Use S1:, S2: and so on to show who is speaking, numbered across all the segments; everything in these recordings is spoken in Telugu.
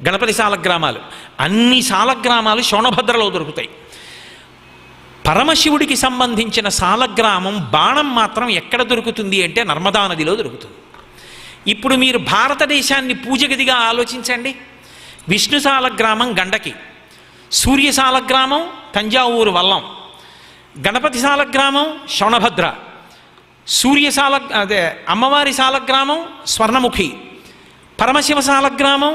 S1: గణపతి సాలగ్రామాలు. అన్ని సాలగ్రామాలు శోణభద్రలో దొరుకుతాయి. పరమశివుడికి సంబంధించిన సాలగ్రామం బాణం మాత్రం ఎక్కడ దొరుకుతుంది అంటే నర్మదా నదిలో దొరుకుతుంది. ఇప్పుడు మీరు భారతదేశాన్ని పూజగదిగా ఆలోచించండి. విష్ణు సాలగ్రామం గండకి, సూర్య సాలగ్రామం తంజావూరు వల్లం, గణపతి సాలగ్రామం శోణభద్ర, అదే అమ్మవారి సాలగ్రామం స్వర్ణముఖి, పరమశివ సాలగ్రామం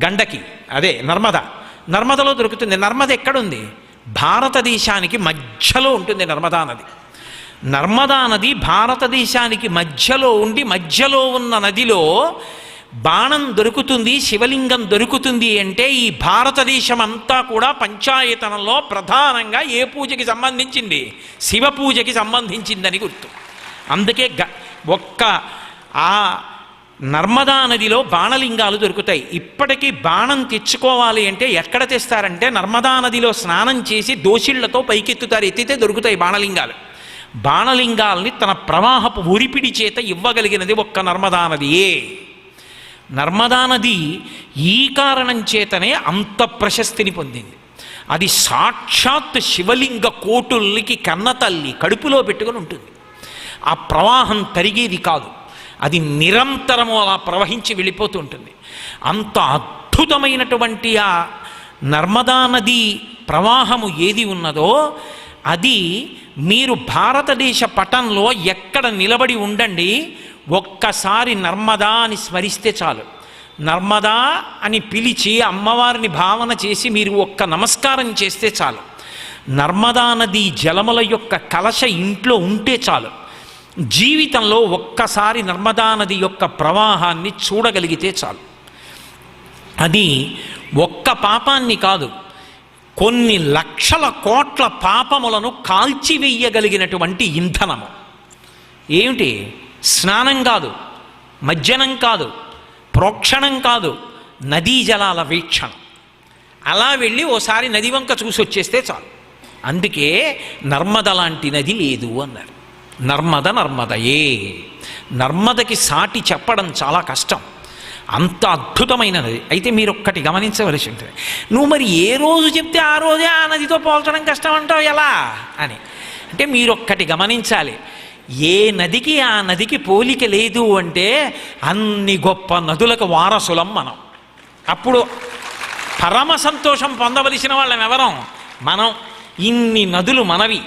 S1: గండకి, అదే నర్మదలో దొరుకుతుంది. నర్మద ఎక్కడుంది? భారతదేశానికి మధ్యలో ఉంటుంది నర్మదా నది. నర్మదా నది భారతదేశానికి మధ్యలో ఉండి, మధ్యలో ఉన్న నదిలో బాణం దొరుకుతుంది, శివలింగం దొరుకుతుంది అంటే ఈ భారతదేశం అంతా కూడా పంచాయతనంలో ప్రధానంగా ఏ పూజకి సంబంధించింది? శివ పూజకి సంబంధించిందని గుర్తు. అందుకే ఒక్క ఆ నర్మదా నదిలో బాణలింగాలు దొరుకుతాయి. ఇప్పటికీ బాణం తెచ్చుకోవాలి అంటే ఎక్కడ తెస్తారంటే నర్మదా నదిలో స్నానం చేసి దోషిళ్లతో పైకెత్తుతారు, ఎత్తితే దొరుకుతాయి బాణలింగాలు. బాణలింగాల్ని తన ప్రవాహపు ఉరిపిడి చేత ఇవ్వగలిగినది ఒక్క నర్మదా నదియే. నర్మదా నది ఈ కారణం చేతనే అంత ప్రశస్తిని పొందింది. అది సాక్షాత్ శివలింగ కోటుల్నికి కన్నతల్లి కడుపులో పెట్టుకుని ఉంటుంది. ఆ ప్రవాహం తరిగేది కాదు, అది నిరంతరము అలా ప్రవహించి వెళ్ళిపోతూ ఉంటుంది. అంత అద్భుతమైనటువంటి ఆ నర్మదా నది ప్రవాహము ఏది ఉన్నదో అది మీరు భారతదేశ పటంలో ఎక్కడ నిలబడి ఉండండి, ఒక్కసారి నర్మదా అని స్మరిస్తే చాలు. నర్మదా అని పిలిచి అమ్మవారిని భావన చేసి మీరు ఒక్క నమస్కారం చేస్తే చాలు. నర్మదా నది జలముల యొక్క కలశ ఇంట్లో ఉంటే చాలు. జీవితంలో ఒక్కసారి నర్మదా నది యొక్క ప్రవాహాన్ని చూడగలిగితే చాలు. అది ఒక్క పాపాన్ని కాదు, కొన్ని లక్షల కోట్ల పాపములను కాల్చివేయగలిగినటువంటి ఇంధనము. ఏమిటి? స్నానం కాదు, మజ్జనం కాదు, ప్రోక్షణం కాదు, నదీ జలాల వీక్షణ. అలా వెళ్ళి ఓసారి నది వంక చూసి వచ్చేస్తే చాలు. అందుకే నర్మద లాంటి నది లేదు అన్నారు. నర్మదయే. నర్మదకి సాటి చెప్పడం చాలా కష్టం, అంత అద్భుతమైనది. అయితే మీరు ఒక్కటి గమనించవలసి ఉంటుంది. నువ్వు మరి ఏ రోజు చెప్తే ఆ రోజే ఆ నదితో పోల్చడం కష్టం అంటావు ఎలా అని అంటే మీరొక్కటి గమనించాలి. ఏ నదికి ఆ నదికి పోలిక లేదు అంటే అన్ని గొప్ప నదులకు వారసులం మనం. అప్పుడు పరమ సంతోషం పొందవలసిన వాళ్ళం ఎవరం? మనం. ఇన్ని నదులు మనవి,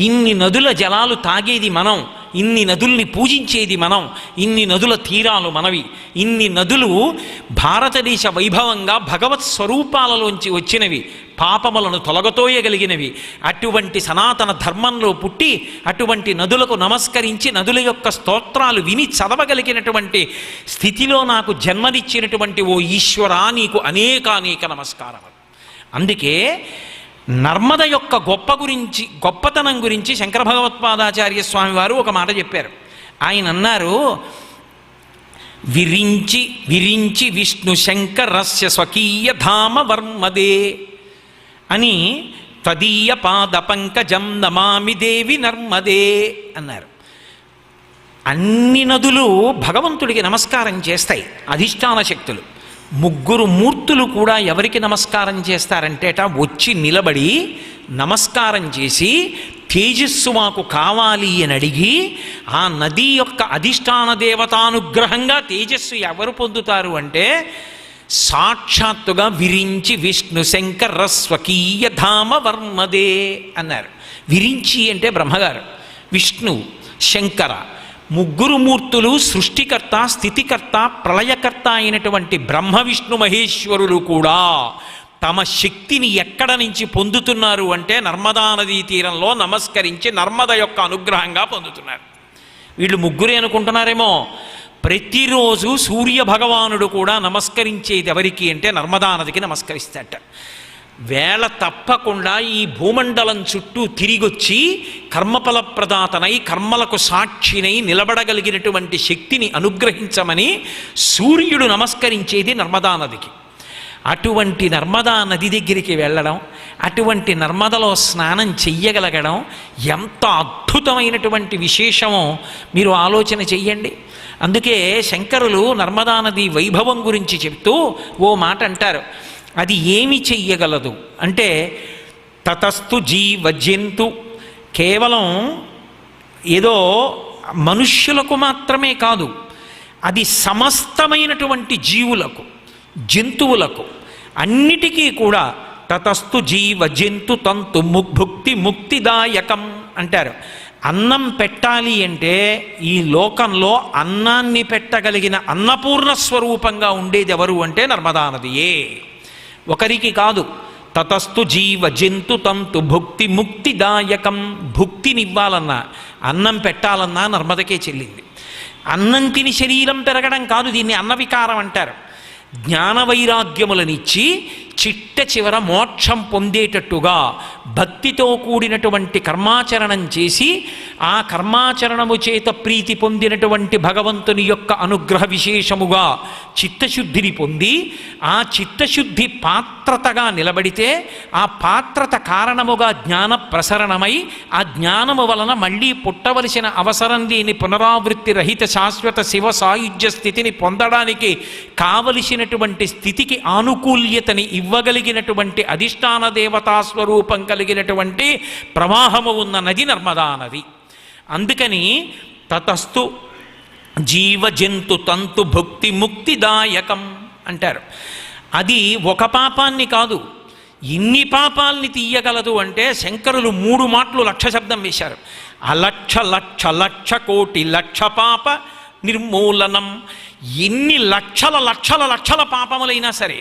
S1: ఇన్ని నదుల జలాలు తాగేది మనం, ఇన్ని నదుల్ని పూజించేది మనం, ఇన్ని నదుల తీరాలు మనవి, ఇన్ని నదులు భారతదేశ వైభవంగా భగవత్ స్వరూపాలలోంచి వచ్చినవి, పాపములను తొలగతోయగలిగినవి. అటువంటి సనాతన ధర్మంలో పుట్టి అటువంటి నదులకు నమస్కరించి నదుల యొక్క స్తోత్రాలు విని చదవగలిగినటువంటి స్థితిలో నాకు జన్మనిచ్చినటువంటి ఓ ఈశ్వరా నీకు అనేకానేక నమస్కారములు. అందుకే నర్మద యొక్క గొప్పతనం గురించి శంకర భగవత్పాదాచార్య స్వామి వారు ఒక మాట చెప్పారు. ఆయన అన్నారు, విరించి విరించి విష్ణు శంకరస్య స్వకీయ ధామ వర్మదే అని తదీయ పాద పంకజం నమామి దేవి నర్మదే అన్నారు. అన్ని నదులు భగవంతుడికి నమస్కారం చేస్తాయి, అధిష్టాన శక్తులు. ముగ్గురు మూర్తులు కూడా ఎవరికి నమస్కారం చేస్తారంటేట వచ్చి నిలబడి నమస్కారం చేసి తేజస్సు మాకు కావాలి అని అడిగి ఆ నది యొక్క అధిష్టాన దేవతానుగ్రహంగా తేజస్సు ఎవరు పొందుతారు అంటే సాక్షాత్తుగా విరించి విష్ణు శంకర స్వకీయ ధామ వర్మదే అన్నారు. విరించి అంటే బ్రహ్మగారు, విష్ణు శంకర ముగ్గురు మూర్తులు సృష్టికర్త, స్థితికర్త, ప్రళయకర్త అయినటువంటి బ్రహ్మ విష్ణు మహేశ్వరులు కూడా తమ శక్తిని ఎక్కడ నుంచి పొందుతున్నారు అంటే నర్మదా నదీ తీరంలో నమస్కరించి నర్మద యొక్క అనుగ్రహంగా పొందుతున్నారు. వీళ్ళు ముగ్గురే అనుకుంటున్నారేమో. ప్రతిరోజు సూర్య భగవానుడు కూడా నమస్కరించేది ఎవరికి అంటే నర్మదా నదికి నమస్కరిస్తాట. వేళ తప్పకుండా ఈ భూమండలం చుట్టూ తిరిగొచ్చి కర్మఫల ప్రదాతనై కర్మలకు సాక్షినై నిలబడగలిగినటువంటి శక్తిని అనుగ్రహించమని సూర్యుడు నమస్కరించేది నర్మదా నదికి. అటువంటి నర్మదా నది దగ్గరికి వెళ్ళడం, అటువంటి నర్మదలో స్నానం చెయ్యగలగడం ఎంత అద్భుతమైనటువంటి విశేషమో మీరు ఆలోచన చెయ్యండి. అందుకే శంకరులు నర్మదా నది వైభవం గురించి చెప్తూ ఓ మాట అంటారు. అది ఏమి చెయ్యగలదు అంటే, తతస్తు జీవ జంతు, కేవలం ఏదో మనుష్యులకు మాత్రమే కాదు, అది సమస్తమైనటువంటి జీవులకు, జంతువులకు అన్నిటికీ కూడా తతస్తు జీవ జంతు తంతు భుక్తి ముక్తిదాయకం అంటారు. అన్నం పెట్టాలి అంటే ఈ లోకంలో అన్నాన్ని పెట్టగలిగిన అన్నపూర్ణ స్వరూపంగా ఉండేది ఎవరు అంటే నర్మదా నదియే, ఒకరికి కాదు. తతస్తు జీవ జంతు తంతు భుక్తి ముక్తిదాయకం, భుక్తినివ్వాలన్నా అన్నం పెట్టాలన్నా నర్మదకే చెల్లింది. అన్నం తిని శరీరం పెరగడం కాదు, దీన్ని అన్నవికారం అంటారు. జ్ఞానవైరాగ్యములనిచ్చి చిట్ట చివర మోక్షం పొందేటట్టుగా భక్తితో కూడినటువంటి కర్మాచరణం చేసి ఆ కర్మాచరణము చేత ప్రీతి పొందినటువంటి భగవంతుని యొక్క అనుగ్రహ విశేషముగా చిత్తశుద్ధిని పొంది ఆ చిత్తశుద్ధి పాత్రతగా నిలబడితే ఆ పాత్రత కారణముగా జ్ఞాన ప్రసరణమై ఆ జ్ఞానము వలన మళ్ళీ పుట్టవలసిన అవసరం లేని పునరావృత్తి రహిత శాశ్వత శివ సాయుధ్య స్థితిని పొందడానికి కావలసినటువంటి స్థితికి ఆనుకూల్యతని ఇవ్వగలిగినటువంటి అధిష్టాన దేవతా స్వరూపం కలిగినటువంటి ప్రవాహము ఉన్న నది నర్మదా నది. అందుకని తతస్తు జీవ జంతు తంతు భుక్తి ముక్తిదాయకం అంటారు. అది ఒక పాపాన్ని కాదు, ఇన్ని పాపాల్ని తీయగలదు అంటే శంకరులు 3 మాటలు లక్ష శబ్దం వేశారు. అలక్ష లక్ష లక్ష కోటి లక్ష పాప నిర్మూలనం. ఎన్ని లక్షల లక్షల లక్షల పాపములైనా సరే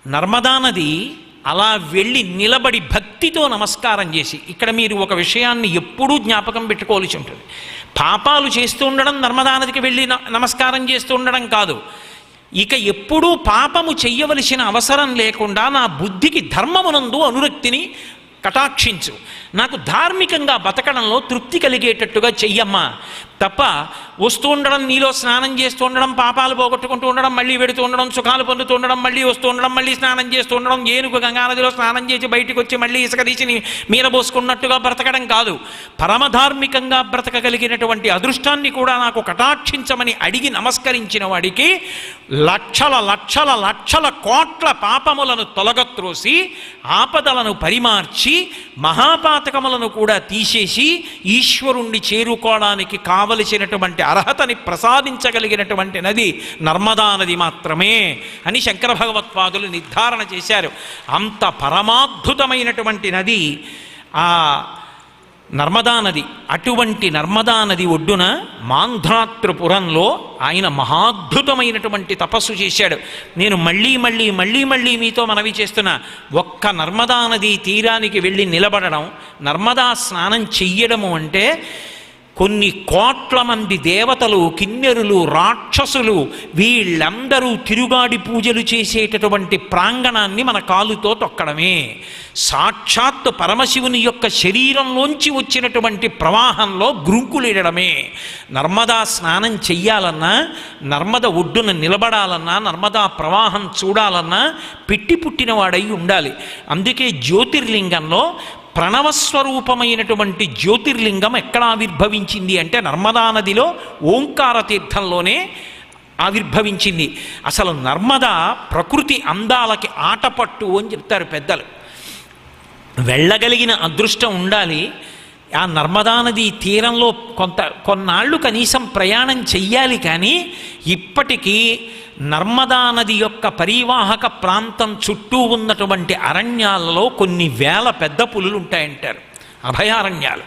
S1: నర్మదా నది అలా వెళ్ళి నిలబడి భక్తితో నమస్కారం చేసి, ఇక్కడ మీరు ఒక విషయాన్ని ఎప్పుడూ జ్ఞాపకం పెట్టుకోవాల్సి ఉంటుంది. పాపాలు చేస్తూ ఉండడం, నర్మదా నదికి వెళ్ళి నమస్కారం చేస్తూ ఉండడం కాదు. ఇక ఎప్పుడూ పాపము చెయ్యవలసిన అవసరం లేకుండా నా బుద్ధికి ధర్మమునందు అనురక్తిని కటాక్షించు, నాకు ధార్మికంగా బతకడంలో తృప్తి కలిగేటట్టుగా చెయ్యమ్మా. తప్ప వస్తూ ఉండడం, నీలో స్నానం చేస్తూ ఉండడం, పాపాలు పోగొట్టుకుంటూ ఉండడం, మళ్ళీ వెడుతూ ఉండడం, సుఖాలు పొందుతూ ఉండడం, మళ్ళీ వస్తూ ఉండడం, మళ్ళీ స్నానం చేస్తూ ఉండడం, ఏనుగు గంగానదిలో స్నానం చేసి బయటికి వచ్చి మళ్ళీ ఇసుక తీసి మీద పోసుకున్నట్టుగా బ్రతకడం కాదు. పరమధార్మికంగా బ్రతకగలిగినటువంటి అదృష్టాన్ని కూడా నాకు కటాక్షించమని అడిగి నమస్కరించిన వాడికి లక్షల లక్షల లక్షల కోట్ల పాపములను తొలగత్రోసి ఆపదలను పరిమార్చి మహాపాతకములను కూడా తీసేసి ఈశ్వరుణ్ణి చేరుకోవడానికి కావలసినటువంటి అర్హతని ప్రసాదించగలిగినటువంటి నది నర్మదా నది మాత్రమే అని శంకర భగవత్పాదులు నిర్ధారణ చేశారు. అంత పరమాద్భుతమైనటువంటి నది ఆ నర్మదా నది. అటువంటి నర్మదా నది ఒడ్డున మాంధ్రాత్రిపురంలో ఆయన మహాద్భుతమైనటువంటి తపస్సు చేశాడు. నేను మళ్ళీ మళ్ళీ మళ్ళీ మళ్ళీ మీతో మనవి చేస్తున్నా, ఒక్క నర్మదా నది తీరానికి వెళ్ళి నిలబడడం, నర్మదా స్నానం చెయ్యడము అంటే కొన్ని కోట్ల మంది దేవతలు, కిన్నెరులు, రాక్షసులు వీళ్ళందరూ తిరుగాడి పూజలు చేసేటటువంటి ప్రాంగణాన్ని మన కాలుతో తొక్కడమే. సాక్షాత్తు పరమశివుని యొక్క శరీరంలోంచి వచ్చినటువంటి ప్రవాహంలో గ్రుంకులేయడమే. నర్మదా స్నానం చెయ్యాలన్నా, నర్మద ఒడ్డున నిలబడాలన్నా, నర్మదా ప్రవాహం చూడాలన్నా పెట్టి పుట్టినవాడై ఉండాలి. అందుకే జ్యోతిర్లింగంలో ప్రణవస్వరూపమైనటువంటి జ్యోతిర్లింగం ఎక్కడ ఆవిర్భవించింది అంటే నర్మదా నదిలో ఓంకార తీర్థంలోనే ఆవిర్భవించింది. అసలు నర్మద ప్రకృతి అందాలకి ఆటపట్టు అని చెప్తారు పెద్దలు. వెళ్ళగలిగిన అదృష్టం ఉండాలి. ఆ నర్మదా నది తీరంలో కొన్నాళ్ళు కనీసం ప్రయాణం చెయ్యాలి. కానీ ఇప్పటికీ నర్మదా నది యొక్క పరివాహక ప్రాంతం చుట్టూ ఉన్నటువంటి అరణ్యాలలో కొన్ని వేల పెద్ద పులులు ఉంటాయంటారు, అభయారణ్యాలు.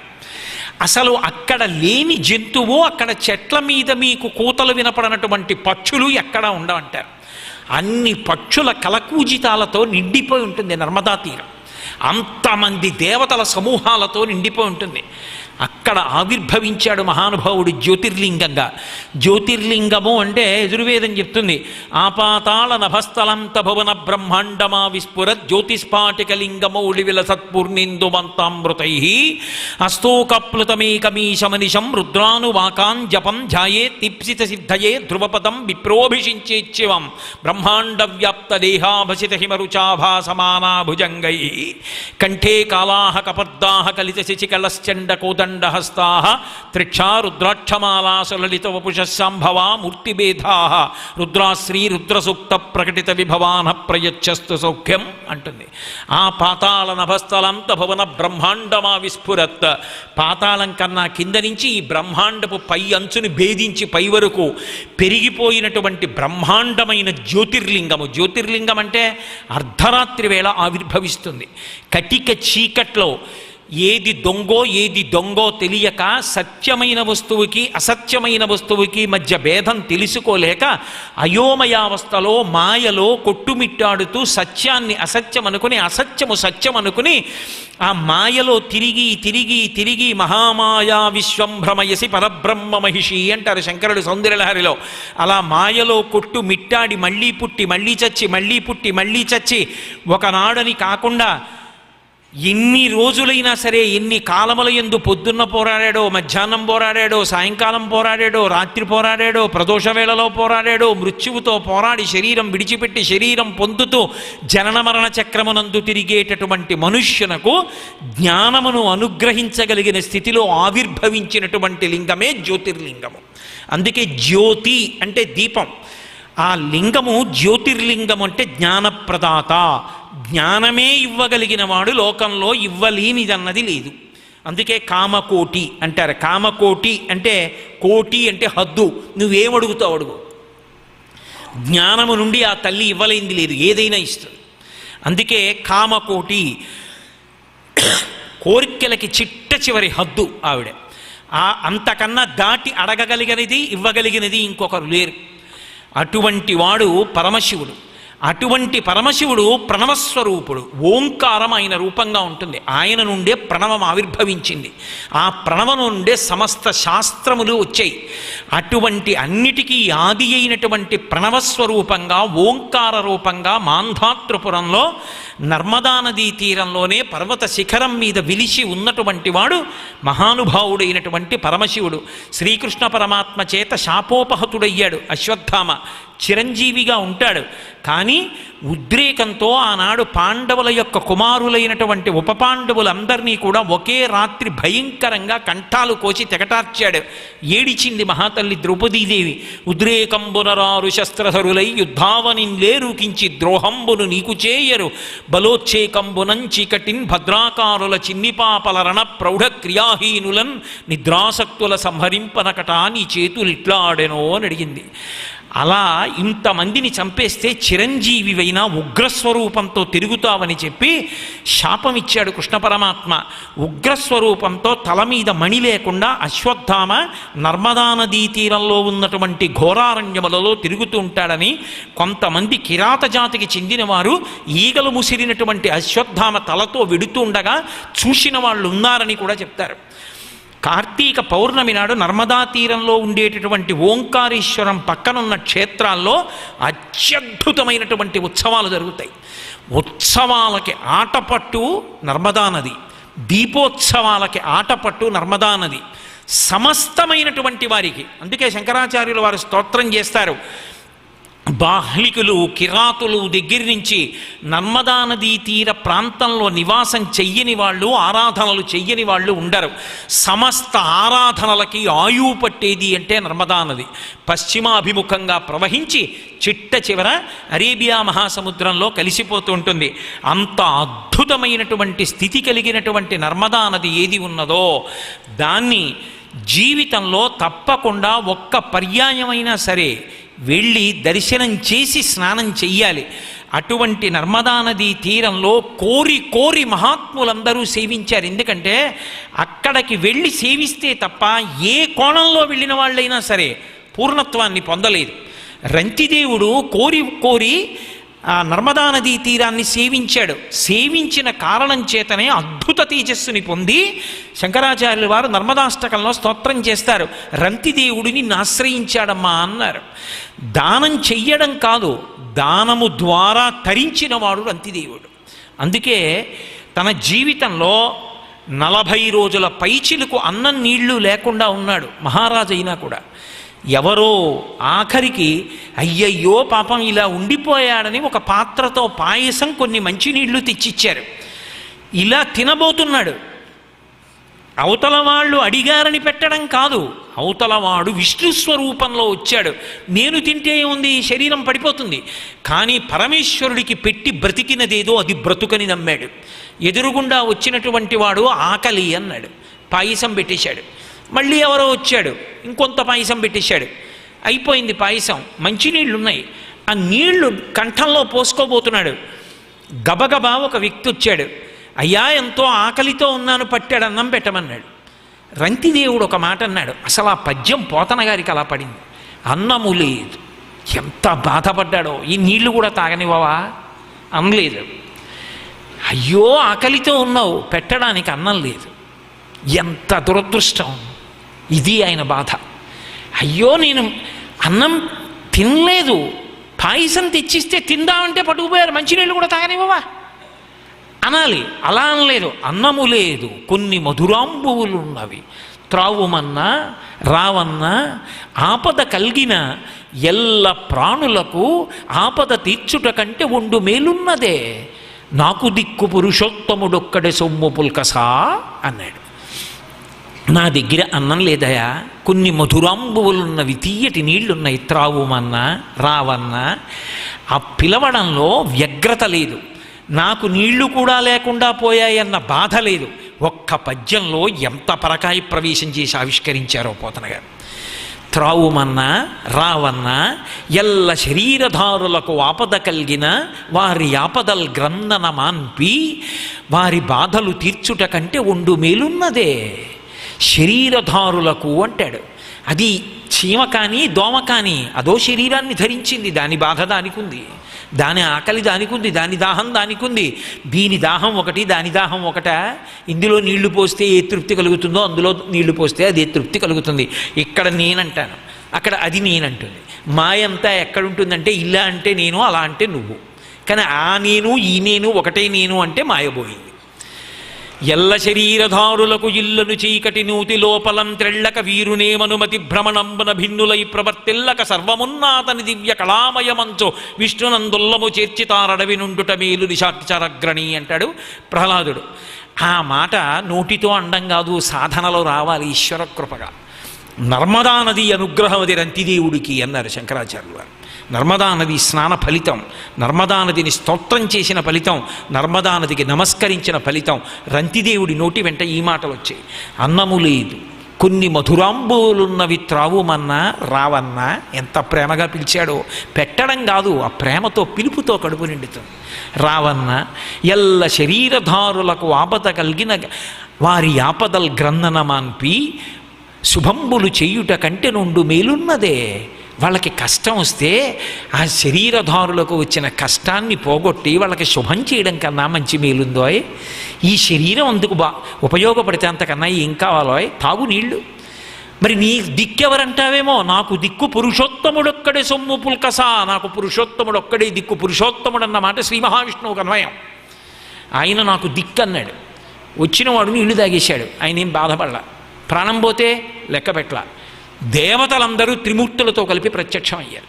S1: అసలు అక్కడ లేని జంతువు, అక్కడ చెట్ల మీద మీకు కూతలు వినపడనటువంటి పక్షులు ఎక్కడా ఉండవంటారు. అన్ని పక్షుల కలకూజితాలతో నిండిపోయి ఉంటుంది నర్మదా తీరం. అంతమంది దేవతల సమూహాలతో నిండిపోయి ఉంటుంది. అక్కడ ఆవిర్భవించాడు మహానుభావుడు జ్యోతిర్లింగంగా. జ్యోతిర్లింగము అంటే యజుర్వేదం చెప్తుంది, ఆపాతాళ నభస్థలంత భువన బ్రహ్మాండమా విస్ఫుర జ్యోతిస్పాటికలింగమౌళివిల సత్పూర్ణేందుమంతామృతై అస్తోకప్లుతమేకమీశమనిశం రుద్రానువాకాన్ జపం ధ్యాయే తిప్సిత సిద్ధయే ధ్రువపదం విప్రోభిషించేచ్యవం బ్రహ్మాండ వ్యాప్త దేహాభసిత హిమరుచాభాసమానా భుజంగై కంఠే కాళాహ కపర్దాహ కలిత శశికళశ్చండ కోదండ దండహస్తా త్రిక్షా రుద్రాక్షమాలాసలలిత వపుషశాంభవా మూర్తిభేదా రుద్రాశ్రీ రుద్రసూక్త ప్రకటిత విభవాన ప్రయచ్చస్తు సౌఖ్యం అంటుంది. ఆ పాతాళ నభస్థలంత భవన బ్రహ్మాండమా విస్ఫురత్. పాతాళం కన్నా కింద నుంచి ఈ బ్రహ్మాండపు పై అంచుని భేదించి పై వరకు పెరిగిపోయినటువంటి బ్రహ్మాండమైన జ్యోతిర్లింగము. జ్యోతిర్లింగం అంటే అర్ధరాత్రి వేళ ఆవిర్భవిస్తుంది. కటిక చీకట్లో ఏది దొంగో తెలియక సత్యమైన వస్తువుకి అసత్యమైన వస్తువుకి మధ్య భేదం తెలుసుకోలేక అయోమయావస్థలో మాయలో కొట్టుమిట్టాడుతూ సత్యాన్ని అసత్యం అనుకుని అసత్యము సత్యం అనుకుని ఆ మాయలో తిరిగి మహామాయా విశ్వం భ్రమయసి పరబ్రహ్మ మహిషి అంటారు శంకరుడు సౌందర్యలహరిలో. అలా మాయలో కొట్టుమిట్టాడి మళ్ళీ పుట్టి మళ్ళీ చచ్చి మళ్ళీ పుట్టి మళ్ళీ చచ్చి ఒకనాడని కాకుండా ఎన్ని రోజులైనా సరే, ఎన్ని కాలముల యందు పొద్దున్న పోరాడాడో, మధ్యాహ్నం పోరాడాడో, సాయంకాలం పోరాడాడో, రాత్రి పోరాడాడో, ప్రదోష వేళలో పోరాడాడో, మృత్యువుతో పోరాడి శరీరం విడిచిపెట్టి శరీరం పొందుతూ జనన మరణ చక్రమునందు తిరిగేటటువంటి మనుష్యునకు జ్ఞానమును అనుగ్రహించగలిగిన స్థితిలో ఆవిర్భవించినటువంటి లింగమే జ్యోతిర్లింగము. అందుకే జ్యోతి అంటే దీపం. ఆ లింగము జ్యోతిర్లింగం అంటే జ్ఞానప్రదాత. జ్ఞానమే ఇవ్వగలిగిన వాడు లోకంలో ఇవ్వలేనిదన్నది లేదు. అందుకే కామకోటి అంటారు. కామకోటి అంటే కోటి అంటే హద్దు, నువ్వేమడుగుతావు అడుగు. జ్ఞానము నుండి ఆ తల్లి ఇవ్వలేనిది లేదు, ఏదైనా ఇస్తుంది. అందుకే కామకోటి, కోరికలకి చిట్ట చివరి హద్దు ఆవిడ. అంతకన్నా దాటి అడగగలిగినది ఇవ్వగలిగినది ఇంకొకరు లేరు. అటువంటి వాడు పరమశివుడు. అటువంటి పరమశివుడు ప్రణవస్వరూపుడు. ఓంకారం ఆయన రూపంగా ఉంటుంది. ఆయన నుండే ప్రణవం ఆవిర్భవించింది. ఆ ప్రణవం నుండే సమస్త శాస్త్రములు వచ్చాయి. అటువంటి అన్నిటికీ ఆది అయినటువంటి ప్రణవస్వరూపంగా ఓంకార రూపంగా మాంధాతృపురంలో నర్మదా నదీ తీరంలోనే పర్వత శిఖరం మీద విలిసి ఉన్నటువంటి వాడు మహానుభావుడైనటువంటి పరమశివుడు. శ్రీకృష్ణ పరమాత్మ చేత శాపోపహతుడయ్యాడు అశ్వత్థామ. చిరంజీవిగా ఉంటాడు. కానీ ఉద్రేకంతో ఆనాడు పాండవుల యొక్క కుమారులైనటువంటి ఉపపాండవులందరినీ కూడా ఒకే రాత్రి భయంకరంగా కంఠాలు కోసి తెగటార్చాడు. ఏడిచింది మహాతల్లి ద్రౌపదీదేవి. ఉద్రేకంబునరారు శస్త్రధరులై యుద్ధావనింలేరుకించి ద్రోహంబును నీకు చేయరు బలోచ్చేకంబునం చీకటిన్ భద్రాకారుల చిన్నిపాపల రణ ప్రౌఢ క్రియాహీనులన్ నిద్రాసక్తుల సంహరింపనకట నీ చేతులిట్లా ఆడెనో అని అడిగింది. అలా ఇంతమందిని చంపేస్తే చిరంజీవివైన ఉగ్రస్వరూపంతో తిరుగుతావని చెప్పి శాపమిచ్చాడు కృష్ణ పరమాత్మ. ఉగ్రస్వరూపంతో తల మీద మణి లేకుండా అశ్వత్థామ నర్మదా నదీ తీరంలో ఉన్నటువంటి ఘోరారణ్యములలో తిరుగుతూ ఉంటాడని కొంతమంది కిరాత జాతికి చెందినవారు ఈగలు ముసిరినటువంటి అశ్వత్థామ తలతో వెడుతూ ఉండగా చూసిన వాళ్ళు ఉన్నారని కూడా చెప్తారు. కార్తీక పౌర్ణమి నాడు నర్మదా తీరంలో ఉండేటటువంటి ఓంకారేశ్వరం పక్కనున్న క్షేత్రాల్లో అత్యద్భుతమైనటువంటి ఉత్సవాలు జరుగుతాయి. ఉత్సవాలకి ఆటపట్టు నర్మదా నది, దీపోత్సవాలకి ఆటపట్టు నర్మదా నది. సమస్తమైనటువంటి వారికి అందుకే శంకరాచార్యులు వారు స్తోత్రం చేస్తారు. బాహ్లికులు కిరాతులు దగ్గర నుంచి నర్మదా నదీ తీర ప్రాంతంలో నివాసం చెయ్యని వాళ్ళు, ఆరాధనలు చెయ్యని వాళ్ళు ఉండరు. సమస్త ఆరాధనలకి ఆయువు పట్టేది అంటే నర్మదా నది. పశ్చిమాభిముఖంగా ప్రవహించి చిట్ట చివర అరేబియా మహాసముద్రంలో కలిసిపోతూ ఉంటుంది. అంత అద్భుతమైనటువంటి స్థితి కలిగినటువంటి నర్మదా నది ఏది ఉన్నదో దాన్ని జీవితంలో తప్పకుండా ఒక్క పర్యాయమైనా సరే వెళ్ళి దర్శనం చేసి స్నానం చెయ్యాలి. అటువంటి నర్మదా నదీ తీరంలో కోరి కోరి మహాత్ములందరూ సేవించారు. ఎందుకంటే అక్కడికి వెళ్ళి సేవిస్తే తప్ప ఏ కోణంలో వెళ్ళిన వాళ్ళైనా సరే పూర్ణత్వాన్ని పొందలేదు. రంతిదేవుడు కోరి కోరి ఆ నర్మదా నదీ తీరాన్ని సేవించాడు. సేవించిన కారణం చేతనే అద్భుత తేజస్సుని పొంది శంకరాచార్యుల వారు నర్మదాష్టకంలో స్తోత్రం చేస్తారు. రంతిదేవుడిని ఆశ్రయించాడమ్మా అన్నారు. దానం చెయ్యడం కాదు, దానము ద్వారా తరించినవాడు రంతిదేవుడు. అందుకే తన జీవితంలో 40 రోజుల పైచిలకు అన్నం నీళ్లు లేకుండా ఉన్నాడు మహారాజు అయినా కూడా. ఎవరో ఆఖరికి అయ్యయ్యో పాపం ఇలా ఉండిపోయాడని ఒక పాత్రతో పాయసం కొన్ని మంచినీళ్లు తెచ్చిచ్చారు. ఇలా తినబోతున్నాడు. అవతల వాళ్ళు అడిగారని పెట్టడం కాదు, అవతలవాడు విష్ణు స్వరూపంలో వచ్చాడు. నేను తింటే ఉంది శరీరం పడిపోతుంది, కానీ పరమేశ్వరుడికి పెట్టి బ్రతికినదేదో అది బ్రతుకని నమ్మాడు. ఎదురుగుండా వచ్చినటువంటి వాడు ఆకలి అన్నాడు, పాయసం పెట్టేశాడు. మళ్ళీ ఎవరో వచ్చాడు, ఇంకొంత పాయసం పెట్టేశాడు. అయిపోయింది పాయసం, మంచినీళ్ళు ఉన్నాయి. ఆ నీళ్లు కంఠంలో పోసుకోబోతున్నాడు. గబగబా ఒక వ్యక్తి వచ్చాడు. అయ్యా, ఎంతో ఆకలితో ఉన్నాను, పట్టాడు అన్నం పెట్టమన్నాడు. రంతిదేవుడు ఒక మాట అన్నాడు. అసలు ఆ పద్యం పోతన గారికి అలా పడింది. అన్నము లేదు. ఎంత బాధపడ్డాడో. ఈ నీళ్లు కూడా తాగనివ్వవా అనలేదు. అయ్యో, ఆకలితో ఉన్నావు, పెట్టడానికి అన్నం లేదు. ఎంత దురదృష్టం. ఇది ఆయన బాధ. అయ్యో, నేను అన్నం తినలేదు, పాయసం తెచ్చిస్తే తిందామంటే పట్టుకుపోయారు, మంచినీళ్ళు కూడా తాగనివ్వవా అనాలి. అలా అనలేదు. అన్నము లేదు, కొన్ని మధురాంబువులున్నవి, త్రావుమన్నా రావన్నా ఆపద కలిగిన ఎల్ల ప్రాణులకు ఆపద తీర్చుట కంటే ఉండు మేలున్నదే, నాకు దిక్కు పురుషోత్తముడొక్కడే సొమ్ము పుల్కసా అన్నాడు. నా దగ్గర అన్నం లేదయా, కొన్ని మధురాంబువులున్నవి, తీయటి నీళ్లున్నాయి, త్రావుమన్నా రావన్నా. ఆ పిలవడంలో వ్యగ్రత లేదు, నాకు నీళ్లు కూడా లేకుండా పోయాయన్న బాధ లేదు. ఒక్క పద్యంలో ఎంత పరకాయ ప్రవేశం చేసి ఆవిష్కరించారో పోతన గారు. త్రావుమన్నా రావన్నా ఎల్ల శరీరధారులకు ఆపద కలిగిన వారి ఆపదల్ గ్రంథన మాన్పి, వారి బాధలు తీర్చుట కంటే ఉండు మేలున్నదే. శరీరధారులకు అంటాడు. అది చీమ కానీ దోమ కానీ అదో శరీరాన్ని ధరించింది, దాని బాధ దానికి ఉంది, దాని ఆకలి దానికి ఉంది, దాని దాహం దానికి ఉంది. దీని దాహం ఒకటి, దాని దాహం ఒకట. ఇందులో నీళ్లు పోస్తే ఏ తృప్తి కలుగుతుందో అందులో నీళ్లు పోస్తే అదే తృప్తి కలుగుతుంది. ఇక్కడ నేనంటాను, అక్కడ అది నేనంటుంది. మాయంతా ఎక్కడుంటుందంటే ఇలా అంటే నేను, అలా అంటే నువ్వు. కానీ ఆ నేను ఈ నేను ఒకటే నేను అంటే మాయబోయింది. ఎల్ల శరీరధారులకు ఇల్లను చీకటి నూతి లోపలం త్రెళ్ళక వీరునేమనుమతి భ్రమణంబున భిన్నులై ప్రవర్తిల్లక సర్వమున్నాతని దివ్య కళామయమంచో విష్ణునందుల్లము చేర్చితారడవి నుండుట మేలు నిశాచరగ్రణి అంటాడు ప్రహ్లాదుడు. ఆ మాట నోటితో అండం కాదు, సాధనలో రావాలి ఈశ్వర కృపగా. నర్మదా నది అనుగ్రహం అది రంతిదేవుడికి అన్నారు శంకరాచార్యులు వారు. నర్మదా నది స్నాన ఫలితం, నర్మదా నదిని స్తోత్రం చేసిన ఫలితం, నర్మదా నదికి నమస్కరించిన ఫలితం. రంతిదేవుడి నోటి వెంట ఈ మాటలు వచ్చాయి. అన్నము లేదు, కొన్ని మధురాంబులున్నవి, త్రావుమన్నా రావన్నా. ఎంత ప్రేమగా పిలిచాడో. పెట్టడం కాదు, ఆ ప్రేమతో పిలుపుతో కడుపు నిండుతుంది. రావన్నా ఎల్ల శరీరధారులకు ఆపద కలిగిన వారి ఆపదల్ గ్రంథనమాన్పి, శుభంబులు చెయ్యుట కంటే నుండు మేలున్నదే. వాళ్ళకి కష్టం వస్తే ఆ శరీరధారులకు వచ్చిన కష్టాన్ని పోగొట్టి వాళ్ళకి శుభం చేయడం కన్నా మంచి మేలుందో. ఈ శరీరం అందుకు ఉపయోగపడితే అంతకన్నా ఏం కావాలో. తాగు నీళ్ళు. మరి నీ దిక్కెవరంటావేమో, నాకు దిక్కు పురుషోత్తముడొక్కడే సొమ్ము పుల్కసా. నాకు పురుషోత్తముడు ఒక్కడే దిక్కు. పురుషోత్తముడు అన్న మాట శ్రీ మహావిష్ణువుకు అన్వయం. ఆయన నాకు దిక్కు అన్నాడు. వచ్చినవాడు నీళ్లు తాగేశాడు, ఆయన ఏం బాధపడలా. ప్రాణం పోతే లెక్క పెట్టలా. దేవతలందరూ త్రిమూర్తులతో కలిపి ప్రత్యక్షం అయ్యారు.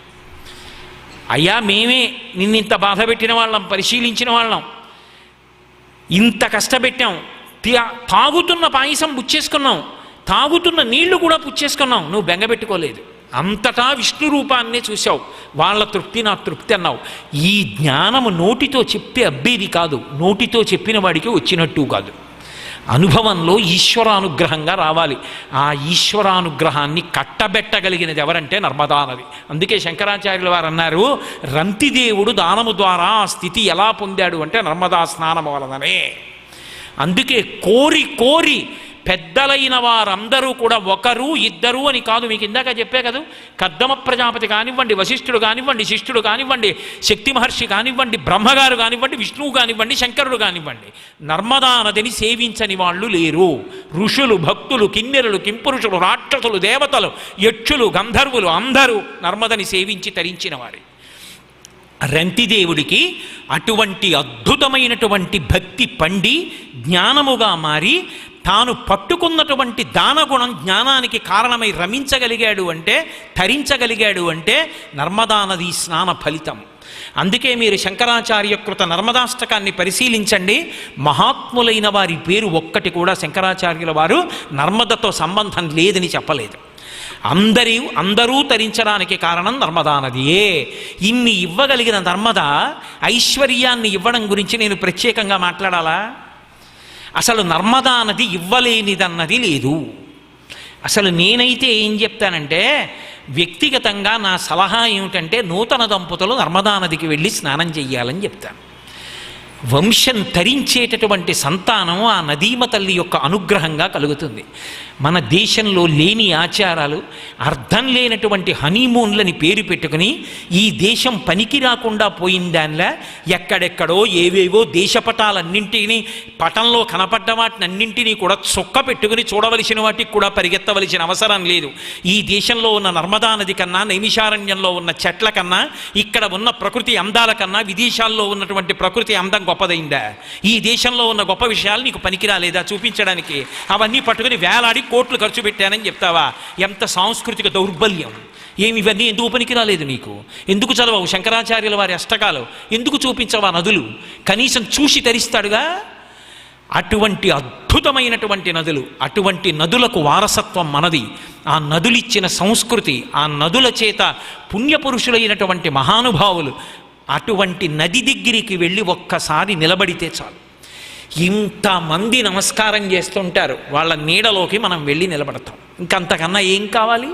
S1: అయ్యా, మేమే నిన్నింత బాధ పెట్టిన వాళ్ళం, పరిశీలించిన వాళ్ళం, ఇంత కష్టపెట్టాం, తాగుతున్న పాయసం పుచ్చేసుకున్నాం, తాగుతున్న నీళ్లు కూడా పుచ్చేసుకున్నాం, నువ్వు బెంగపెట్టుకోలేదు. అంతటా విష్ణు రూపాన్నే చూసావు, వాళ్ళ తృప్తి నా తృప్తి అన్నావు. ఈ జ్ఞానము నోటితో చెప్పే అబ్బేది కాదు, నోటితో చెప్పిన వాడికి వచ్చినట్టు కాదు. అనుభవంలో ఈశ్వరానుగ్రహంగా రావాలి. ఆ ఈశ్వరానుగ్రహాన్ని కట్టబెట్టగలిగినది ఎవరంటే నర్మదా నది. అందుకే శంకరాచార్యుల వారు అన్నారు, రంతిదేవుడు దానము ద్వారా ఆ స్థితి ఎలా పొందాడు అంటే నర్మదా స్నానము వలననే. అందుకే కోరి కోరి పెద్దలైన వారందరూ కూడా ఒకరు ఇద్దరు అని కాదు. మీకు ఇందాక చెప్పే కదా, కద్దమ ప్రజాపతి కానివ్వండి, వశిష్ఠుడు కానివ్వండి, శిష్ఠుడు కానివ్వండి, శక్తి మహర్షి కానివ్వండి, బ్రహ్మగారు కానివ్వండి, విష్ణువు కానివ్వండి, శంకరుడు కానివ్వండి, నర్మదా నదిని సేవించని వాళ్ళు లేరు. ఋషులు, భక్తులు, కిన్నెరులు, కింపురుషులు, రాక్షసులు, దేవతలు, యక్షులు, గంధర్వులు అందరూ నర్మదని సేవించి తరించిన వారి. రంతిదేవుడికి అటువంటి అద్భుతమైనటువంటి భక్తి పండి జ్ఞానముగా మారి తాను పట్టుకున్నటువంటి దానగుణం జ్ఞానానికి కారణమై రమించగలిగాడు అంటే, తరించగలిగాడు అంటే నర్మదా నది స్నాన ఫలితం. అందుకే మీరు శంకరాచార్యకృత నర్మదాష్టకాన్ని పరిశీలించండి. మహాత్ములైన వారి పేరు ఒక్కటి కూడా శంకరాచార్యుల వారు నర్మదతో సంబంధం లేదని చెప్పలేదు. అందరూ తరించడానికి కారణం నర్మదా నదియే. ఇన్ని ఇవ్వగలిగిన నర్మద ఐశ్వర్యాన్ని ఇవ్వడం గురించి నేను ప్రత్యేకంగా మాట్లాడాలా? అసలు నర్మదా నది ఇవ్వలేనిదన్నది లేదు. అసలు నేనైతే ఏం చెప్తానంటే, వ్యక్తిగతంగా నా సలహా ఏమిటంటే, నూతన దంపతులు నర్మదా నదికి వెళ్ళి స్నానం చెయ్యాలని చెప్తాను. వంశం తరించేటటువంటి సంతానం ఆ నదీమ తల్లి యొక్క అనుగ్రహంగా కలుగుతుంది. మన దేశంలో లేని ఆచారాలు, అర్థం లేనటువంటి హనీమూన్లని పేరు పెట్టుకుని ఈ దేశం పనికి రాకుండా పోయిందానిలా ఎక్కడెక్కడో ఏవేవో దేశపటాలన్నింటినీ, పటంలో కనపడ్డ వాటిని అన్నింటినీ కూడా చొక్క పెట్టుకుని చూడవలసిన వాటికి కూడా పరిగెత్తవలసిన అవసరం లేదు. ఈ దేశంలో ఉన్న నర్మదా నది కన్నా, నైమిషారణ్యంలో ఉన్న చెట్ల కన్నా, ఇక్కడ ఉన్న ప్రకృతి అందాల కన్నా విదేశాల్లో ఉన్నటువంటి ప్రకృతి అందం గొప్పదైందా? ఈ దేశంలో ఉన్న గొప్ప విషయాలు నీకు పనికిరాలేదా చూపించడానికి? అవన్నీ పట్టుకుని వేలాడి కోట్లు ఖర్చు పెట్టానని చెప్తావా? ఎంత సాంస్కృతిక దౌర్బల్యం! ఏమి ఇవన్నీ ఎందుకు పనికిరాలేదు నీకు? ఎందుకు చదవవు శంకరాచార్యుల వారి అష్టకాలు? ఎందుకు చూపించవా నదులు? కనీసం చూసి తరిస్తాడుగా. అటువంటి అద్భుతమైనటువంటి నదులు, అటువంటి నదులకు వారసత్వం మనది. ఆ నదులిచ్చిన సంస్కృతి, ఆ నదుల చేత పుణ్యపురుషులైనటువంటి మహానుభావులు, అటువంటి నది దగ్గరికి వెళ్ళి ఒక్కసారి నిలబడితే చాలు. ఇంతమంది నమస్కారం చేస్తుంటారు, వాళ్ళ నీడలోకి మనం వెళ్ళి నిలబడతాం. ఇంకంతకన్నా ఏం కావాలి?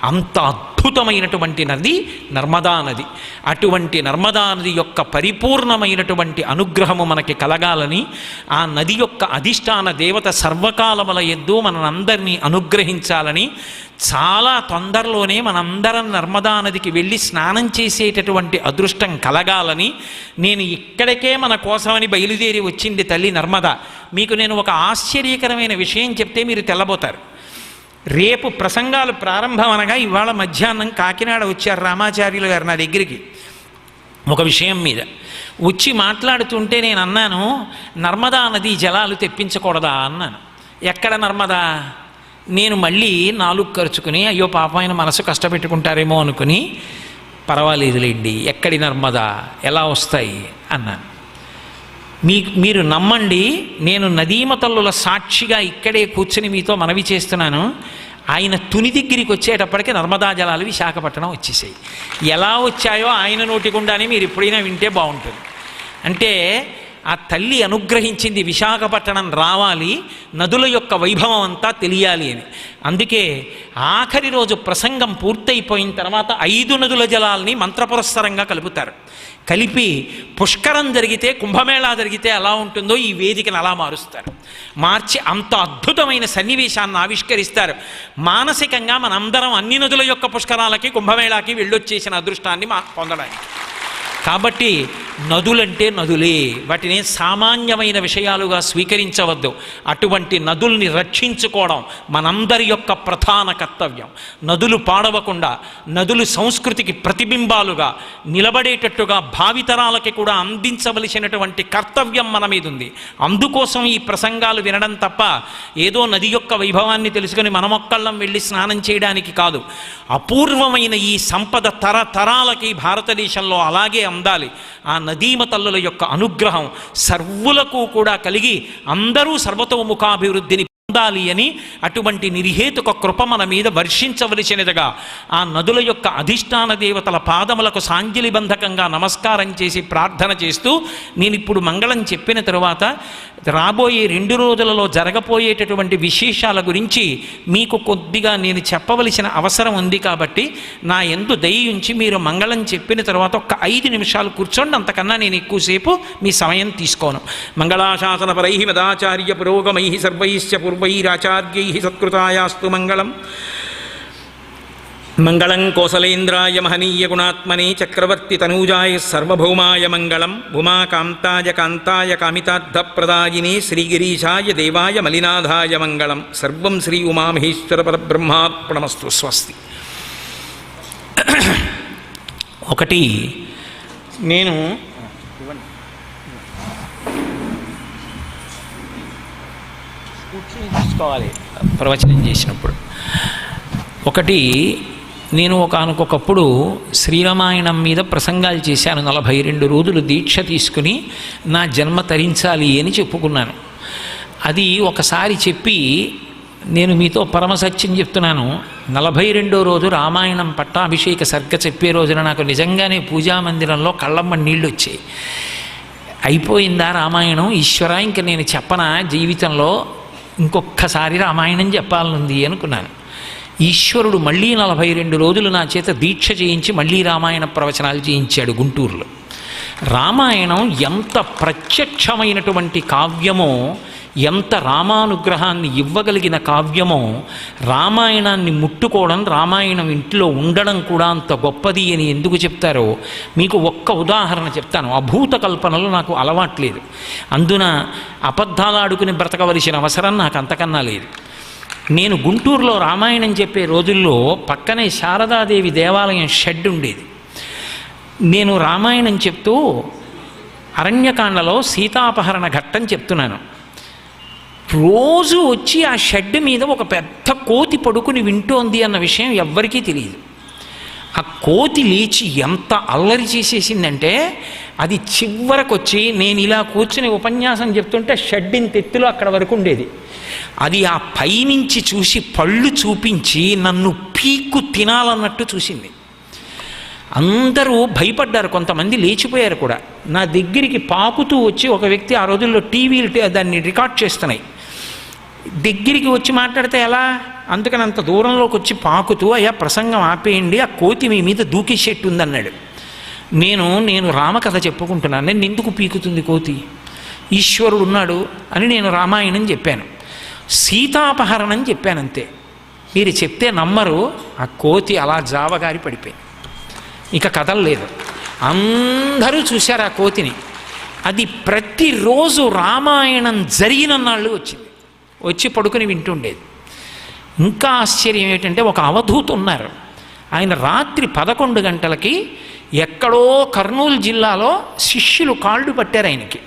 S1: అంత అద్భుతమైనటువంటి నది నర్మదా నది. అటువంటి నర్మదా నది యొక్క పరిపూర్ణమైనటువంటి అనుగ్రహము మనకి కలగాలని, ఆ నది యొక్క అధిష్టాన దేవత సర్వకాలముల యందు మనందరినీ అనుగ్రహించాలని, చాలా తొందరలోనే మనందరం నర్మదా నదికి వెళ్ళి స్నానం చేసేటటువంటి అదృష్టం కలగాలని, నేను ఇక్కడికే మన కోసమని బయలుదేరి వచ్చింది తల్లి నర్మద. మీకు నేను ఒక ఆశ్చర్యకరమైన విషయం చెప్తే మీరు తెల్లబోతారు. రేపు ప్రసంగాలు ప్రారంభం అనగా ఇవాళ మధ్యాహ్నం కాకినాడ వచ్చారు రామాచార్యులు గారు నా దగ్గరికి ఒక విషయం మీద. వచ్చి మాట్లాడుతుంటే నేను అన్నాను, నర్మదా నది జలాలు తెప్పించకూడదా అన్నాను. ఎక్కడ నర్మదా? నేను మళ్ళీ నాలుగు ఖర్చుకుని, అయ్యో పాపం ఆయన మనసు కష్టపెట్టుకుంటారేమో అనుకుని, పర్వాలేదులేండి ఎక్కడి నర్మదా, ఎలా వస్తాయి అన్నాను. మీరు నమ్మండి, నేను నదీమ తల్లుల సాక్షిగా ఇక్కడే కూర్చుని మీతో మనవి చేస్తున్నాను. ఆయన తుని దగ్గరికి వచ్చేటప్పటికి నర్మదా జలాలు విశాఖపట్నం వచ్చేసాయి. ఎలా వచ్చాయో ఆయన నోటి గుండానే మీరు ఎప్పుడైనా వింటే బాగుంటుంది. అంటే ఆ తల్లి అనుగ్రహించింది విశాఖపట్నం రావాలి, నదుల యొక్క వైభవం అంతా తెలియాలి అని. అందుకే ఆఖరి రోజు ప్రసంగం పూర్తయిపోయిన తర్వాత 5 నదుల జలాల్ని మంత్రపురస్సరంగా కలుపుతారు. కలిపి పుష్కరం జరిగితే, కుంభమేళా జరిగితే ఎలా ఉంటుందో ఈ వేదికను అలా మారుస్తారు. మార్చి అంత అద్భుతమైన సన్నివేశాన్ని ఆవిష్కరిస్తారు. మానసికంగా మనందరం అన్ని నదుల యొక్క పుష్కరాలకి, కుంభమేళాకి వెళ్ళొచ్చేసిన అదృష్టాన్ని పొందడానికి. కాబట్టి నదులంటే నదులే, వాటిని సామాన్యమైన విషయాలుగా స్వీకరించవద్దు. అటువంటి నదుల్ని రక్షించుకోవడం మనందరి యొక్క ప్రధాన కర్తవ్యం. నదులు పాడవకుండా, నదులు సంస్కృతికి ప్రతిబింబాలుగా నిలబడేటట్టుగా భావితరాలకి కూడా అందించవలసినటువంటి కర్తవ్యం మన మీద ఉంది. అందుకోసం ఈ ప్రసంగాలు వినడం తప్ప ఏదో నది యొక్క వైభవాన్ని తెలుసుకొని మనమొక్కళ్ళం వెళ్ళి స్నానం చేయడానికి కాదు. అపూర్వమైన ఈ సంపద తరతరాలకి భారతదేశంలో అలాగే అందాలి. ఆ నదీమ తల్లుల యొక్క అనుగ్రహం సర్వులకు కూడా కలిగి అందరూ సర్వతోముఖాభివృద్ధిని పొందాలి అని, అటువంటి నిర్హేతుక కృప మన మీద వర్షించవలసినదిగా ఆ నదుల యొక్క అధిష్టాన దేవతల పాదములకు సాంజలిబంధకంగా నమస్కారం చేసి ప్రార్థన చేస్తూ, నేను ఇప్పుడు మంగళం చెప్పిన తరువాత రాబోయే 2 రోజులలో జరగబోయేటటువంటి విశేషాల గురించి మీకు కొద్దిగా నేను చెప్పవలసిన అవసరం ఉంది. కాబట్టి నా యందు దయ ఉంచి మీరు మంగళం చెప్పిన తర్వాత ఒక 5 నిమిషాలు కూర్చోండి, అంతకన్నా నేను ఎక్కువసేపు మీ సమయం తీసుకోను. మంగళాశాసన పరై మదాచార్య పురోగమై సర్వైశ్చ పూర్వైరాచార్యై సత్కృతాయాస్తు మంగళం. మంగళం కోసలేంద్రాయ మహనీయ గుణాత్మనే చక్రవర్తి తనూజాయ సర్వభౌమాయ మంగళం. భూమాకాంతాయ కాంతాయ కామితార్థప్రదాయినే శ్రీగిరీశాయ దేవాయ మలినాథాయ మంగళం. సర్వం శ్రీ ఉమామహేశ్వర పరబ్రహ్మార్పణమస్తు. స్వస్తి. ఒకటి నేను కూర్చుని చూసుకోవాలి ప్రవచనం చేసినప్పుడు. ఒకటి నేను ఒకానొకప్పుడు శ్రీరామాయణం మీద ప్రసంగాలు చేశాను. 42 రోజులు దీక్ష తీసుకుని నా జన్మ తరించాలి అని చెప్పుకున్నాను. అది ఒకసారి చెప్పి నేను మీతో పరమసత్యం చెప్తున్నాను. 42వ రోజు రామాయణం పట్టాభిషేక సర్గ చెప్పే రోజున నాకు నిజంగానే పూజామందిరంలో కళ్ళమ్మ నీళ్ళు వచ్చాయి. అయిపోయిందా రామాయణం, ఈశ్వర ఇంక నేను చెప్పనా జీవితంలో, ఇంకొక్కసారి రామాయణం చెప్పాలనుంది అనుకున్నాను. ఈశ్వరుడు మళ్ళీ 42 రోజులు నా చేత దీక్ష చేయించి మళ్ళీ రామాయణ ప్రవచనాలు చేయించాడు గుంటూరులో. రామాయణం ఎంత ప్రత్యక్షమైనటువంటి కావ్యమో, ఎంత రామానుగ్రహాన్ని ఇవ్వగలిగిన కావ్యమో, రామాయణాన్ని ముట్టుకోవడం, రామాయణం ఇంట్లో ఉండడం కూడా అంత గొప్పది అని ఎందుకు చెప్తారో మీకు ఒక్క ఉదాహరణ చెప్తాను. అభూత కల్పనలు నాకు అలవాట్లేదు, అందున అబద్ధాలు ఆడుకుని బ్రతకవలసిన అవసరం నాకు అంతకన్నా లేదు. నేను గుంటూరులో రామాయణం చెప్పే రోజుల్లో పక్కనే శారదాదేవి దేవాలయం షెడ్ ఉండేది. నేను రామాయణం చెప్తూ అరణ్యకాండలో సీతాపహరణ ఘట్టం చెప్తున్నాను. రోజు వచ్చి ఆ షెడ్ మీద ఒక పెద్ద కోతి పడుకుని వింటోంది అన్న విషయం ఎవ్వరికీ తెలియదు. ఆ కోతి లేచి ఎంత అల్లరి చేసేసిందంటే, అది చివరకు వచ్చి నేను ఇలా కూర్చుని ఉపన్యాసం చెప్తుంటే షెడ్ ఇంత ఎత్తులో అక్కడ వరకు ఉండేది. అది ఆ పైనుంచి చూసి పళ్ళు చూపించి నన్ను పీక్కు తినాలన్నట్టు చూసింది. అందరూ భయపడ్డారు, కొంతమంది లేచిపోయారు కూడా. నా దగ్గరికి పాకుతూ వచ్చి ఒక వ్యక్తి, ఆ రోజుల్లో టీవీలు దాన్ని రికార్డ్ చేస్తున్నాయి, దగ్గరికి వచ్చి మాట్లాడితే ఎలా, అందుకని అంత దూరంలోకి వచ్చి పాకుతూ అయ్యా ప్రసంగం ఆపేయండి, ఆ కోతి మీ మీద దూకేసేట్టు ఉందన్నాడు. నేను రామకథ చెప్పుకుంటున్నాను, నేను ఎందుకు పీకుతుంది కోతి, ఈశ్వరుడు ఉన్నాడు అని నేను రామాయణం చెప్పాను. సీతాపహరణం చెప్పాను అంతే. మీరు చెప్తే నమ్మరు, ఆ కోతి అలా జావగారి పడిపోయింది, ఇక కథలు. అందరూ చూశారు ఆ కోతిని. అది ప్రతిరోజు రామాయణం జరిగిన నాళ్ళు వచ్చి పడుకుని వింటుండేది. ఇంకా ఆశ్చర్యం ఏంటంటే, ఒక అవధూత ఉన్నారు, ఆయన రాత్రి 11 గంటలకి ఎక్కడో కర్నూలు జిల్లాలో శిష్యులు కాళ్ళు పట్టారు ఆయనకి.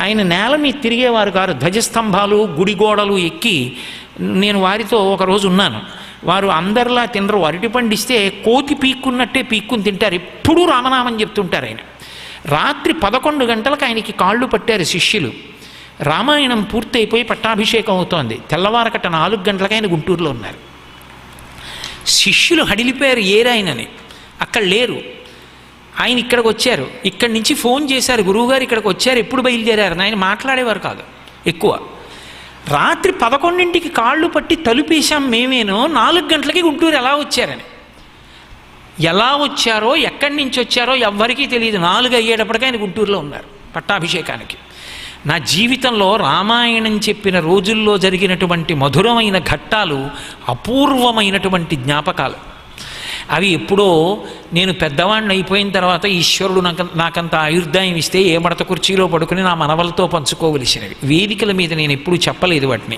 S1: ఆయన నేల మీద తిరిగేవారు కారు, ధ్వజస్తంభాలు గుడి గోడలు ఎక్కి, నేను వారితో ఒకరోజు ఉన్నాను. వారు అందరిలా తినరు, అరటి పండిస్తే కోతి పీక్కున్నట్టే పీక్కుని తింటారు, ఎప్పుడూ రామనామం చెప్తుంటారు. ఆయన రాత్రి 11 గంటలకు ఆయనకి కాళ్ళు పట్టారు శిష్యులు. రామాయణం పూర్తయిపోయి పట్టాభిషేకం అవుతోంది, తెల్లవారకట్ట 4 గంటలకు ఆయన గుంటూరులో ఉన్నారు. శిష్యులు హడిలిపోయారు ఏరాయనని, అక్కడ లేరు. ఆయన ఇక్కడికి వచ్చారు, ఇక్కడి నుంచి ఫోన్ చేశారు, గురువుగారు ఇక్కడికి వచ్చారు, ఎప్పుడు బయలుదేరారు. ఆయన మాట్లాడేవారు కాదు ఎక్కువ. రాత్రి 11ంటికి కాళ్ళు పట్టి తలుపేశాం మేమేనో, 4 గంటలకి గుంటూరు ఎలా వచ్చారని. ఎలా వచ్చారో ఎక్కడి నుంచి వచ్చారో ఎవ్వరికీ తెలియదు. 4 అయ్యేటప్పటికీ ఆయన గుంటూరులో ఉన్నారు పట్టాభిషేకానికి. నా జీవితంలో రామాయణం చెప్పిన రోజుల్లో జరిగినటువంటి మధురమైన ఘట్టాలు, అపూర్వమైనటువంటి జ్ఞాపకాలు. అవి ఎప్పుడో నేను పెద్దవాడిని అయిపోయిన తర్వాత ఈశ్వరుడు నాకంత ఆయుర్దాయం ఇస్తే ఏ మడత కుర్చీలో పడుకుని నా మనవలతో పంచుకోవలసినవి. వేదికల మీద నేను ఎప్పుడూ చెప్పలేదు వాటిని.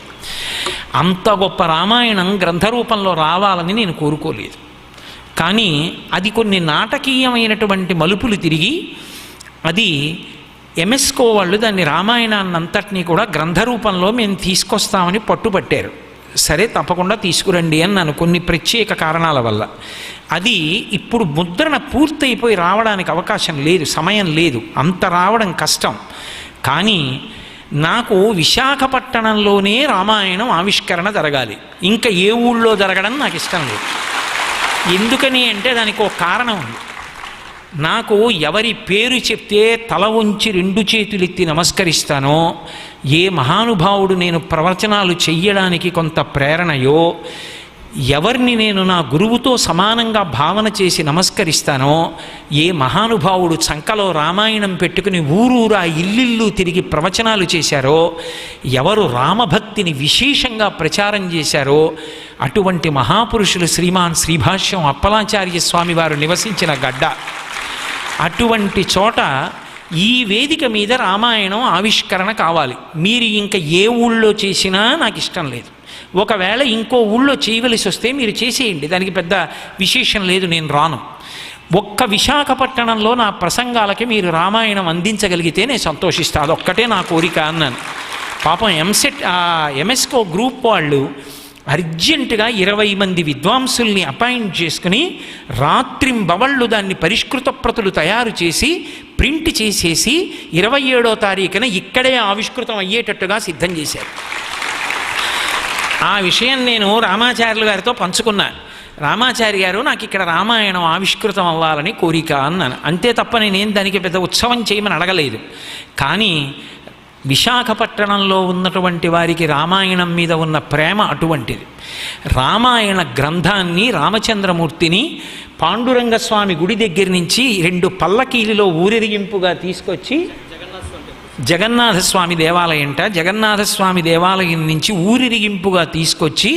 S1: అంత గొప్ప రామాయణం గ్రంథరూపంలో రావాలని నేను కోరుకోలేదు. కానీ అది కొన్ని నాటకీయమైనటువంటి మలుపులు తిరిగి, అది ఎంఎస్కో వాళ్ళు దాన్ని రామాయణాన్నంతటినీ కూడా గ్రంథరూపంలో మేము తీసుకొస్తామని పట్టుపట్టారు. సరే తప్పకుండా తీసుకురండి అన్నాను కొన్ని ప్రత్యేక కారణాల వల్ల. అది ఇప్పుడు ముద్రణ పూర్తయిపోయి రావడానికి అవకాశం లేదు, సమయం లేదు, అంత రావడం కష్టం. కానీ నాకు విశాఖపట్టణంలోనే రామాయణం ఆవిష్కరణ జరగాలి, ఇంకా ఏ ఊళ్ళో జరగడం నాకు ఇష్టం లేదు. ఎందుకని అంటే దానికి ఒక కారణం ఉంది. నాకు ఎవరి పేరు చెప్తే తల వంచి 2 చేతులెత్తి నమస్కరిస్తానో, ఏ మహానుభావుడు నేను ప్రవచనాలు చెయ్యడానికి కొంత ప్రేరణయో, ఎవరిని నేను నా గురువుతో సమానంగా భావన చేసి నమస్కరిస్తానో, ఏ మహానుభావుడు చంకలో రామాయణం పెట్టుకుని ఊరూరా ఇల్లిల్లు తిరిగి ప్రవచనాలు చేశారో, ఎవరు రామభక్తిని విశేషంగా ప్రచారం చేశారో, అటువంటి మహాపురుషులు శ్రీమాన్ శ్రీభాష్యం అప్పలాచార్య స్వామి వారు నివసించిన గడ్డ. అటువంటి చోట ఈ వేదిక మీద రామాయణం ఆవిష్కరణ కావాలి. మీరు ఇంకా ఏ ఊళ్ళో చేసినా నాకు ఇష్టం లేదు. ఒకవేళ ఇంకో ఊళ్ళో చేయవలసి వస్తే మీరు చేసేయండి, దానికి పెద్ద విశేషం లేదు, నేను రాను. ఒక్క విశాఖపట్టణంలో నా ప్రసంగాలకి మీరు రామాయణం అందించగలిగితే నేను సంతోషిస్తాను, అదొక్కటే నా కోరిక అన్నాను. పాపం ఎంఎస్కో గ్రూప్ వాళ్ళు అర్జెంటుగా 20 మంది విద్వాంసుల్ని అపాయింట్ చేసుకుని రాత్రింబవళ్ళు దాన్ని పరిష్కృత ప్రతులు తయారు చేసి ప్రింట్ చేసేసి 27వ తారీఖున ఇక్కడే ఆవిష్కృతం అయ్యేటట్టుగా సిద్ధం చేశారు. ఆ విషయం నేను రామాచార్యులు గారితో పంచుకున్నాను. రామాచారి గారు, నాకు ఇక్కడ రామాయణం ఆవిష్కృతం అవ్వాలని కోరిక అన్నాను. అంతే తప్ప నేనేం దానికి పెద్ద ఉత్సవం చేయమని అడగలేదు. కానీ విశాఖపట్టణంలో ఉన్నటువంటి వారికి రామాయణం మీద ఉన్న ప్రేమ అటువంటిది. రామాయణ గ్రంథాన్ని రామచంద్రమూర్తిని పాండురంగస్వామి గుడి దగ్గర నుంచి 2 పల్లకీలలో ఊరేగింపుగా తీసుకొచ్చి జగన్నాథస్వామి దేవాలయంట, జగన్నాథస్వామి దేవాలయం నుంచి ఊరిరిగింపుగా తీసుకొచ్చి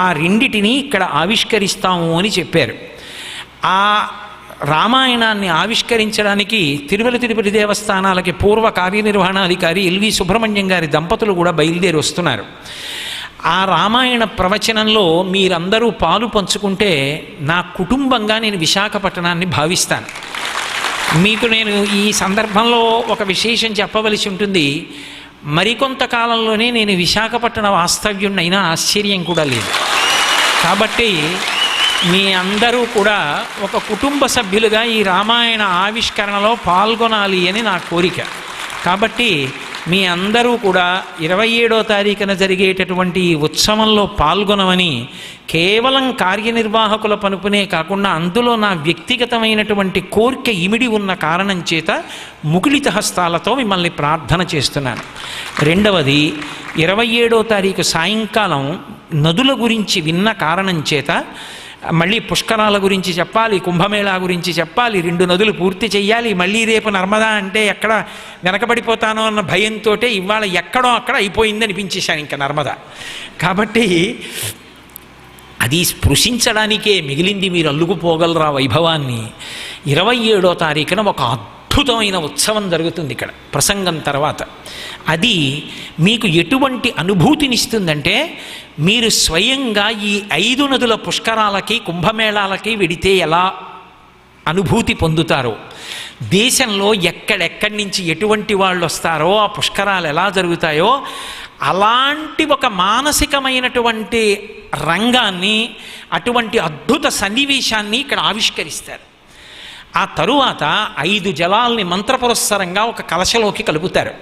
S1: ఆ రెండిటిని ఇక్కడ ఆవిష్కరిస్తాము అని చెప్పారు. ఆ రామాయణాన్ని ఆవిష్కరించడానికి తిరుపతి దేవస్థానాలకి పూర్వ కార్యనిర్వహణాధికారి ఎల్వి సుబ్రహ్మణ్యం గారి దంపతులు కూడా బయలుదేరి వస్తున్నారు. ఆ రామాయణ ప్రవచనంలో మీరందరూ పాలు పంచుకుంటే నా కుటుంబంగా నేను విశాఖపట్టణాన్ని భావిస్తాను. మీకు నేను ఈ సందర్భంలో ఒక విశేషం చెప్పవలసి ఉంటుంది. మరికొంతకాలంలోనే నేను విశాఖపట్టణ వాస్తవ్యున్నైనా ఆశ్చర్యం కూడా లేదు. కాబట్టి మీ అందరూ కూడా ఒక కుటుంబ సభ్యులుగా ఈ రామాయణ ఆవిష్కరణలో పాల్గొనాలి అని నా కోరిక. కాబట్టి మీ అందరూ కూడా 27వ తారీఖున జరిగేటటువంటి ఈ ఉత్సవంలో పాల్గొనమని కేవలం కార్యనిర్వాహకుల పనుపునే కాకుండా అందులో నా వ్యక్తిగతమైనటువంటి కోరిక ఇమిడి ఉన్న కారణం చేత ముకుళిత హస్తాలతో మిమ్మల్ని ప్రార్థన చేస్తున్నాను. రెండవది, 27వ తారీఖు సాయంకాలం నదుల గురించి విన్న కారణం చేత మళ్ళీ పుష్కరాల గురించి చెప్పాలి, కుంభమేళా గురించి చెప్పాలి, 2 నదులు పూర్తి చెయ్యాలి. మళ్ళీ రేపు నర్మదా అంటే ఎక్కడ వెనకబడిపోతానో అన్న భయంతో ఇవాళ ఎక్కడో అక్కడ అయిపోయింది అనిపించేశాను ఇంకా నర్మదా. కాబట్టి అది స్పృశించడానికే మిగిలింది మీరు అల్లుకుపోగలరా వైభవాన్ని. 27వ తారీఖున ఒక అద్భుతమైన ఉత్సవం జరుగుతుంది ఇక్కడ ప్రసంగం తర్వాత. అది మీకు ఎటువంటి అనుభూతినిస్తుందంటే, మీరు స్వయంగా ఈ 5 నదుల పుష్కరాలకి కుంభమేళాలకి వెడితే ఎలా అనుభూతి పొందుతారో, దేశంలో ఎక్కడెక్కడి నుంచి ఎటువంటి వాళ్ళు వస్తారో, ఆ పుష్కరాలు ఎలా జరుగుతాయో అలాంటి ఒక మానసికమైనటువంటి రంగాన్ని, అటువంటి అద్భుత సన్నివేశాన్ని ఇక్కడ ఆవిష్కరిస్తారు. ఆ తరువాత 5 జలాల్ని మంత్రపురస్సరంగా ఒక కలశలోకి కలుపుతారు.